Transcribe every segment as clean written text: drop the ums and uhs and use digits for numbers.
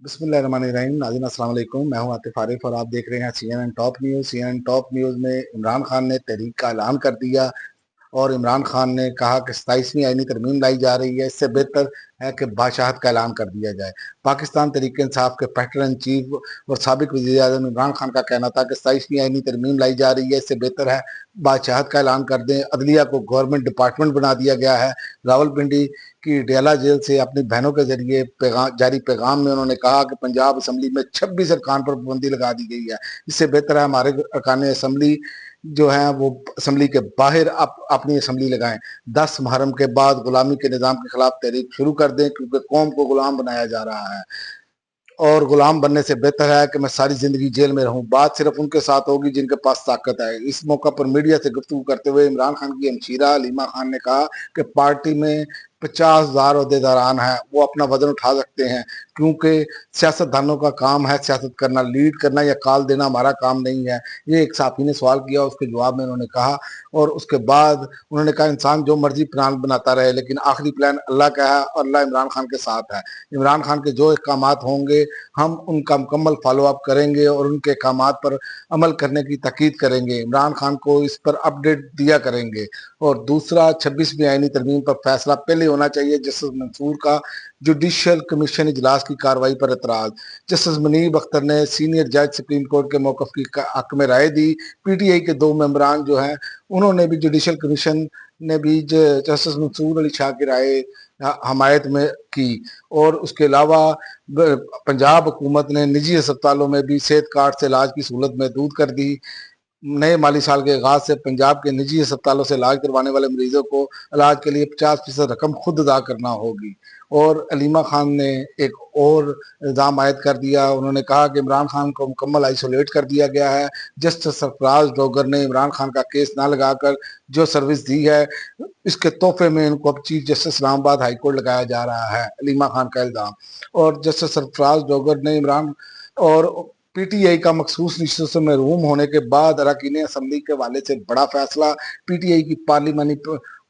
बिस्मिल्लाहिर्रहमानिर्रहीम। नाज़रीन अस्सलाम वालेकुम। मैं हूं आतिफ आरिफ और आप देख रहे हैं CNN top news. CNN top news में इमरान खान ने तहरीक का ऐलान कर दिया और इमरान खान ने कहा कि 27वीं आईनी तरमीम लाई जा रही है, इससे बेहतर है कि बादशाहत का ऐलान कर दिया जाए। पाकिस्तान तहरीक इंसाफ के पैटर इन चीफ और साबिक वज़ीर आज़म इमरान खान का कहना था कि 27वीं आईनी तरमीम लाई जा रही है, इससे बेहतर है बादशाहत का ऐलान कर दें। अदलिया को गवर्नमेंट डिपार्टमेंट बना दिया गया है। रावलपिंडी की डेला जेल से अपनी बहनों के जरिए जारी पैगाम में उन्होंने कहा कि पंजाब असम्बली में 26 अरकान पर पाबंदी लगा दी गई है, इससे बेहतर है हमारे अरकान असम्बली जो है वो असम्बली के बाहर अपनी असम्बली लगाएं। 10 मुहर्रम के बाद गुलामी के निज़ाम के खिलाफ तहरीक शुरू कर दें, क्योंकि कौम को गुलाम बनाया जा रहा है और गुलाम बनने से बेहतर है कि मैं सारी जिंदगी जेल में रहूं। बात सिर्फ उनके साथ होगी जिनके पास ताकत है। इस मौका पर मीडिया से गुफ्तगू करते हुए इमरान खान की हमशीरा हलीमा खान ने कहा कि पार्टी में 50,000 अहदेदारान हैं, वो अपना वजन उठा सकते हैं, क्योंकि सियासतदानों का काम है सियासत करना, लीड करना या कॉल देना हमारा काम नहीं है। ये एक साथी ने सवाल किया, उसके जवाब में उन्होंने कहा और उसके बाद उन्होंने कहा इंसान जो मर्जी प्लान बनाता रहे, लेकिन आखिरी प्लान अल्लाह का है और अल्लाह इमरान खान के साथ है। इमरान खान के जो अहकाम होंगे हम उनका मुकम्मल फॉलो अप करेंगे और उनके अहकाम पर अमल करने की ताकीद करेंगे। इमरान खान को इस पर अपडेट दिया करेंगे। और दूसरा, 26वीं आईनी तरमीम पर फैसला पहले होना चाहिए। जस्टिस मंसूर का जुडिशल कमीशन इजलास की कार्रवाई पर एतराज। जस्टिस मुनीब अख्तर ने सीनियर जज सुप्रीम कोर्ट के मौकफ की हक में राय दी। पीटीआई के 2 मेंबरान जो हैं उन्होंने भी जुडिशल कमीशन ने भी जस्टिस मंसूर अली शाह की राय हमायत में की। और उसके अलावा पंजाब हुकूमत ने निजी अस्पतालों में भी सेहत कार्ड से इलाज की सहूलत महदूद कर दी। नए माली साल के आगाज से पंजाब के निजी अस्पतालों से इलाज करवाने वाले मरीजों को इलाज के लिए 50% रकम खुद अदा करना होगी। और अलीमा खान ने एक और इल्ज़ाम आयद कर दिया। उन्होंने कहा कि इमरान खान को मुकम्मल आइसोलेट कर दिया गया है। जस्टिस सरफराज डोगर ने इमरान खान का केस ना लगाकर जो सर्विस दी है, इसके तोहफे में इनको अब chief justice Islamabad high court लगाया जा रहा है, अलीमा खान का इल्ज़ाम। और जस्टिस सरफराज डोगर ने इमरान और पीटीआई का मखसूस निश्चित से महरूम होने के बाद अरकान असम्बली के हवाले से बड़ा फैसला। पीटीआई की पार्लिमानी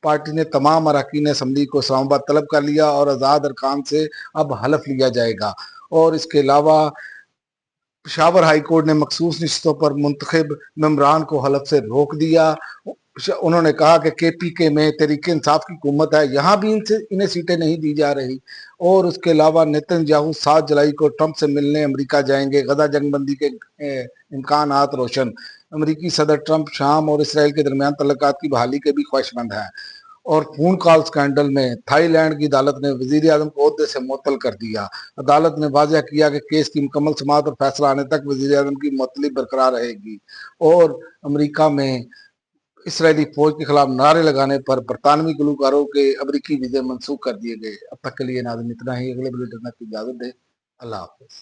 पार्टी ने तमाम अरकान असम्बली को इस्लामाबाद तलब कर लिया और आज़ाद अरकान से अब हलफ लिया जाएगा। और इसके अलावा पेशावर हाई कोर्ट ने मखसूस निश्चितों पर मुंतखब मेंबरान को हलफ से रोक दिया। उन्होंने कहा कि केपीके में तहरीक इंसाफ की हुकूमत है, यहाँ भी इन्हें सीटें नहीं दी जा रही। और उसके अलावा नेतन्याहू 7 जुलाई को ट्रंप से मिलने अमेरिका जाएंगे। गजा जंगबंदी के इम्कान रोशन। अमेरिकी सदर ट्रंप शाम और इसराइल के दरमियान तल्लुकात की बहाली के भी ख्वाहिशमंद हैं। और फोन कॉल स्कैंडल में थाईलैंड की अदालत ने वजीर आजम को ओहदे से मुअत्तल कर दिया। अदालत ने वाज़ह किया कि केस की मुकम्मल समाअत और फैसला आने तक वजीर आजम की मुअत्तली बरकरार रहेगी। और अमेरिका में इसराइली फौज के खिलाफ नारे लगाने पर बरतानवी गुलकारों के अमरीकी वीजे मनसूख कर दिए गए। अब तक के लिए नाज़रीन इतना ही। अगले बुलेटिन में इजाजत दें। अल्लाह हाफिज।